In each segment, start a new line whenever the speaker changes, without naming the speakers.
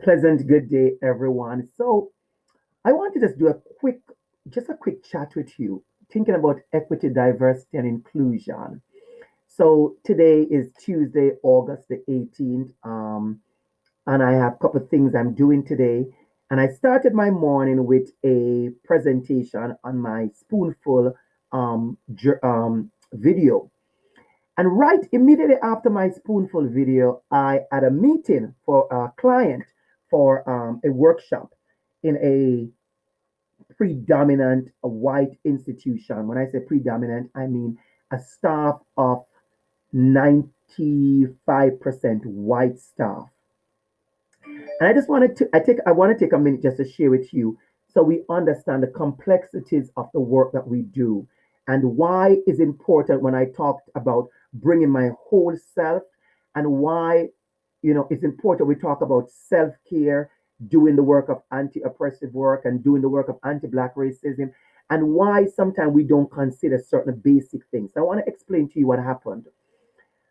Pleasant good day, everyone. So I want to just do just a quick chat with you, thinking about equity, diversity, and inclusion. So today is Tuesday, August the 18th, and I have a couple of things I'm doing today. And I started my morning with a presentation on my spoonful video. And right immediately after my spoonful video, I had a meeting for a client for a workshop in a predominant white institution. When I say predominant, I mean a staff of 95% white staff. And I want to take a minute just to share with you so we understand the complexities of the work that we do and why is important when I talked about bringing my whole self and why it's important we talk about self-care, doing the work of anti-oppressive work and doing the work of anti-black racism and why sometimes we don't consider certain basic things. So I want to explain to you what happened.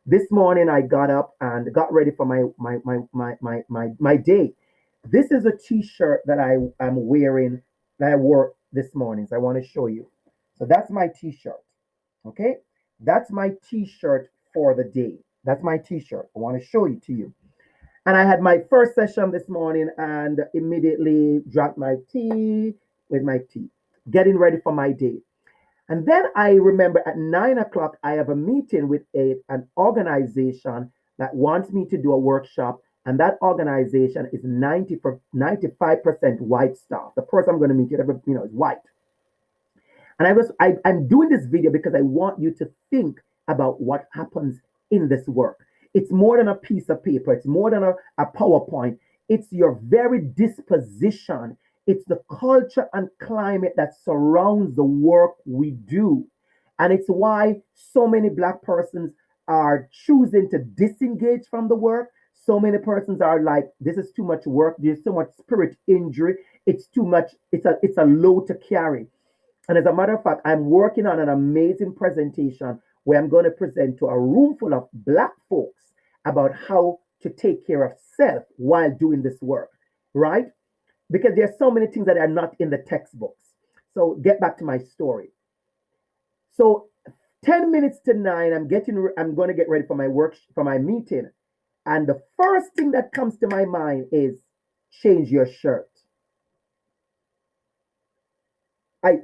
This morning I got up and got ready for my day. This is a t-shirt that I am wearing that I wore this morning. So I want to show you. So that's my t-shirt. Okay? That's my t-shirt for the day. That's my t-shirt. I want to show it to you. And I had my first session this morning and immediately drank my tea with my tea, getting ready for my day. And then I remember at 9 o'clock, I have a meeting with an organization that wants me to do a workshop. And that organization is 95% white staff. The person I'm going to meet, is white. And I'm doing this video because I want you to think about what happens in this work. It's more than a piece of paper. It's more than a PowerPoint. It's your very disposition. It's the culture and climate that surrounds the work we do. And it's why so many Black persons are choosing to disengage from the work. So many persons are like, this is too much work. There's so much spirit injury. It's too much. It's a load to carry. And as a matter of fact, I'm working on an amazing presentation where I'm going to present to a room full of Black folks about how to take care of self while doing this work, right? Because there's so many things that are not in the textbooks. So get back to my story. So 10 minutes to 9, I'm going to get ready for my work, for my meeting. And the first thing that comes to my mind is change your shirt. I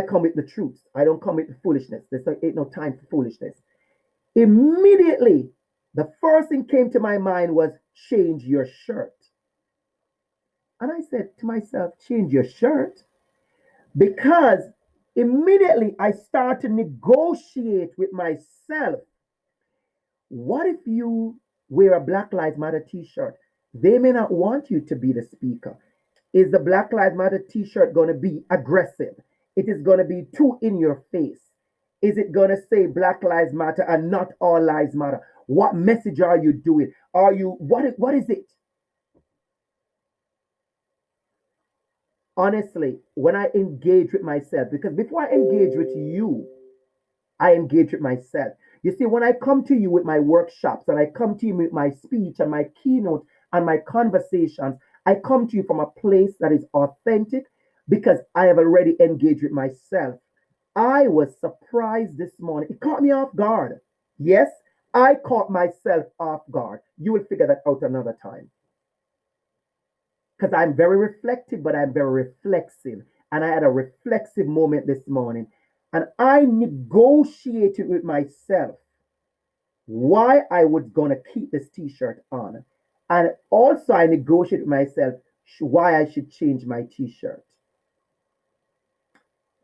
come with the truth. I don't come with the foolishness. There's ain't no time for foolishness. Immediately, the first thing came to my mind was change your shirt. And I said to myself, change your shirt? Because immediately I start to negotiate with myself. What if you wear a Black Lives Matter t-shirt? They may not want you to be the speaker. Is the Black Lives Matter t-shirt going to be aggressive? It is going to be too in your face. Is it going to say Black Lives Matter and not all lives matter? What message are you doing? What is it? Honestly, when I engage with myself, because before I engage with you, I engage with myself. You see, when I come to you with my workshops and I come to you with my speech and my keynote and my conversations, I come to you from a place that is authentic because I have already engaged with myself. I was surprised this morning. It caught me off guard. Yes, I caught myself off guard. You will figure that out another time because I'm very reflective, but I'm very reflexive. And I had a reflexive moment this morning. And I negotiated with myself why I was going to keep this t shirt on. And also, I negotiated with myself why I should change my t shirt.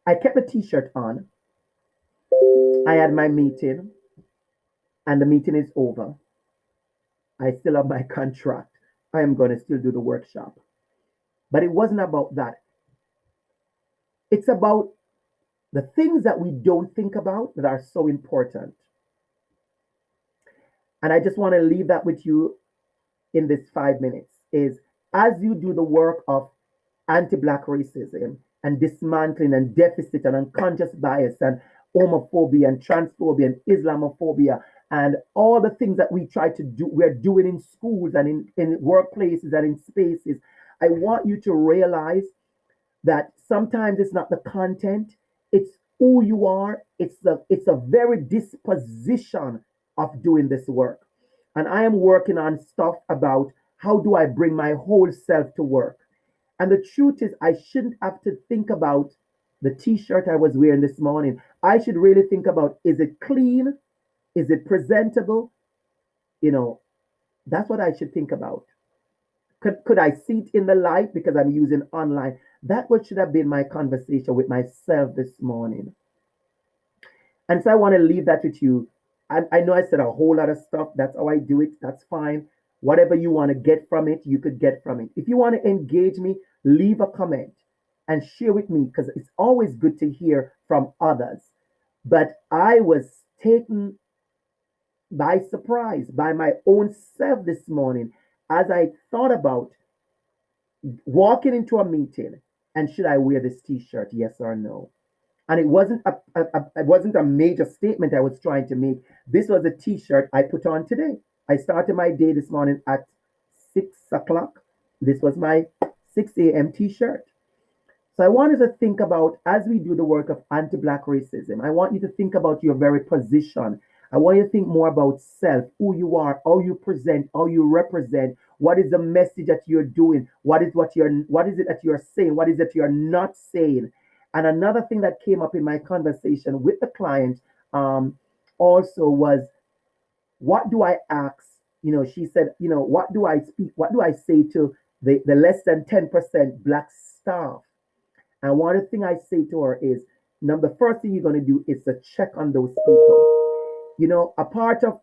I kept the t shirt on. I had my meeting, and the meeting is over. I still have my contract. I am going to still do the workshop. But it wasn't about that. It's about the things that we don't think about that are so important. And I just want to leave that with you in this 5 minutes is as you do the work of anti-black racism and dismantling and deficit and unconscious bias and homophobia and transphobia and Islamophobia and all the things that we try to do, we're doing in schools and in workplaces and in spaces. I want you to realize that sometimes it's not the content, it's who you are, it's a very disposition of doing this work. And I am working on stuff about how do I bring my whole self to work. And the truth is, I shouldn't have to think about the t-shirt I was wearing this morning. I should really think about, is it clean? Is it presentable? You know, that's what I should think about. Could I see it in the light because I'm using online? That what should have been my conversation with myself this morning. And so I want to leave that with you. I know I said a whole lot of stuff. That's how I do it. That's fine. Whatever you want to get from it, you could get from it. If you want to engage me, leave a comment and share with me because it's always good to hear from others. But I was taken by surprise by my own self this morning as I thought about walking into a meeting and should I wear this t-shirt, yes or no? And it wasn't a major statement I was trying to make. This was a t-shirt I put on today. I started my day this morning at 6 o'clock. This was my 6 a.m. t-shirt. So I wanted to think about, as we do the work of anti-black racism, I want you to think about your very position. I want you to think more about self, who you are, how you present, how you represent, what is the message that you're doing, what is it that you're saying, what is it you're not saying. And another thing that came up in my conversation with the client also was, what do I ask? She said, what do I speak? What do I say to the less than 10% black staff? And one thing I say to her is, number the first thing you're going to do is to check on those people. A part of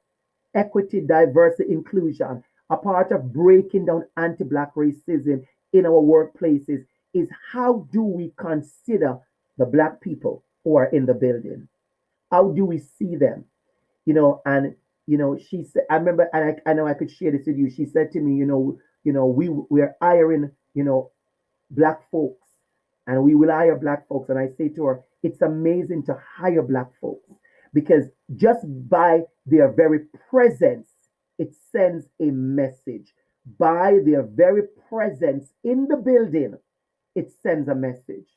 equity, diversity, inclusion, a part of breaking down anti-black racism in our workplaces is, how do we consider the black people who are in the building? How do we see them? And she said, I remember, and I know I could share this with you. She said to me, we're hiring, black folks, and we will hire black folks. And I say to her, it's amazing to hire black folks because just by their very presence, it sends a message. By their very presence in the building, it sends a message.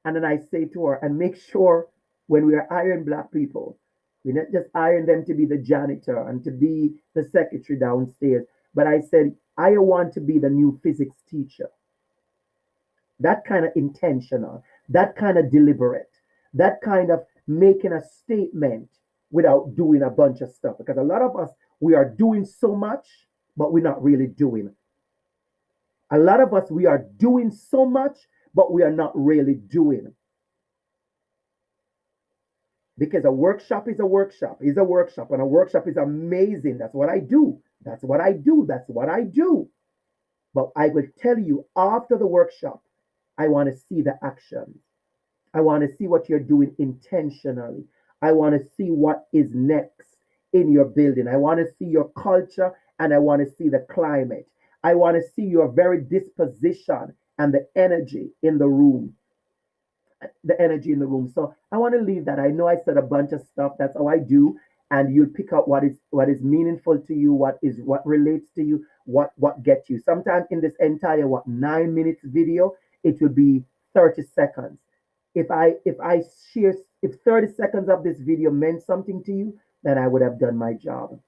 And then I say to her, and make sure when we are hiring black people, we're not just hiring them to be the janitor and to be the secretary downstairs, but I said, I want to be the new physics teacher. That kind of intentional, that kind of deliberate, that kind of making a statement without doing a bunch of stuff. Because a lot of us, we are doing so much, but we're not really doing. A lot of us, we are doing so much, but we are not really doing. Because a workshop is a workshop, is a workshop, and a workshop is amazing. That's what I do. That's what I do. That's what I do. But I will tell you, after the workshop, I want to see the action. I want to see what you're doing intentionally. I want to see what is next in your building. I want to see your culture and I want to see the climate. I want to see your very disposition and the energy in the room. The energy in the room. So I want to leave that. I know I said a bunch of stuff. That's how I do. And you'll pick up what is meaningful to you, what relates to you, what gets you. Sometimes in this entire 9 minutes video, it will be 30 seconds. If I share if 30 seconds of this video meant something to you, then I would have done my job.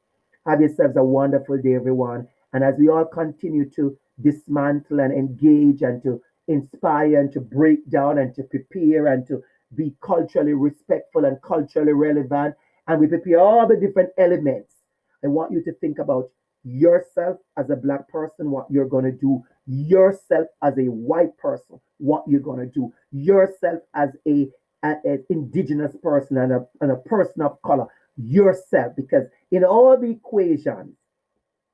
Have yourselves a wonderful day, everyone. And as we all continue to dismantle and engage and to inspire and to break down and to prepare and to be culturally respectful and culturally relevant, and we prepare all the different elements, I want you to think about yourself as a black person, what you're going to do, yourself as a white person, what you're going to do, yourself as an indigenous person and a person of color, yourself, because in all the equations,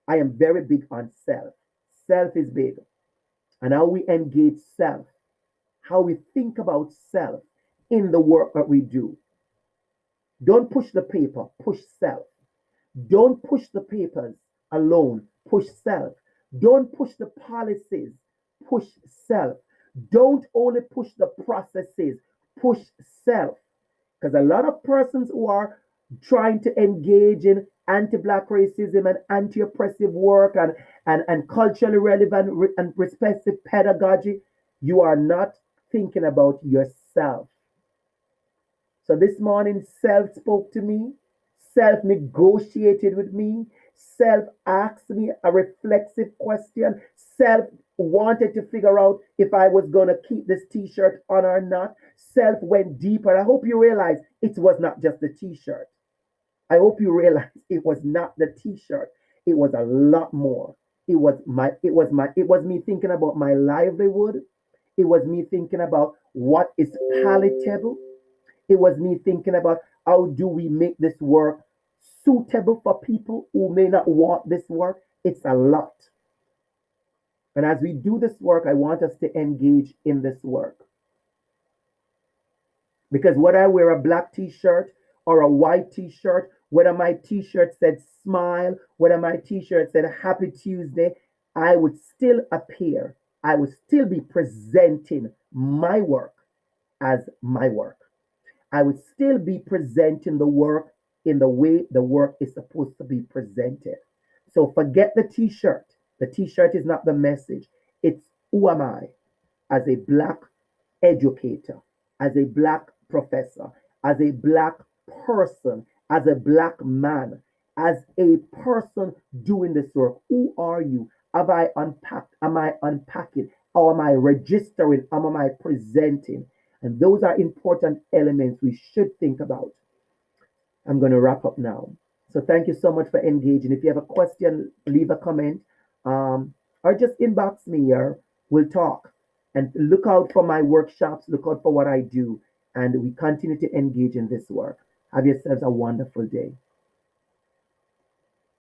I am very big on self. Self is big. And how we engage self, how we think about self in the work that we do. Don't push the paper, push self. Don't push the papers alone, push self. Don't push the policies, push self. Don't only push the processes, push self. Because a lot of persons who are trying to engage in anti-black racism and anti-oppressive work and culturally relevant and responsive pedagogy, you are not thinking about yourself. So this morning, self spoke to me, self negotiated with me, self asked me a reflexive question, self wanted to figure out if I was going to keep this t shirt on or not. Self went deeper. I hope you realize it was not just the t shirt. I hope you realize it was not the t-shirt. It was a lot more. It was me thinking about my livelihood. It was me thinking about what is palatable. It was me thinking about how do we make this work suitable for people who may not want this work. It's a lot. And as we do this work, I want us to engage in this work. Because whether I wear a black t shirt or a white t shirt, whether my t shirt said smile, whether my t shirt said happy Tuesday, I would still appear. I would still be presenting my work as my work. I would still be presenting the work in the way the work is supposed to be presented. So forget the t shirt. The t shirt is not the message. It's who am I as a black educator, as a black professor, as a black person, as a black man, as a person doing this work. Who are you? Have I unpacked? Am I unpacking? How am I registering? How am I presenting? And those are important elements we should think about. I'm going to wrap up now. So thank you so much for engaging. If you have a question, leave a comment or just inbox me or we'll talk. And look out for my workshops, look out for what I do. And we continue to engage in this work. Have yourselves a wonderful day.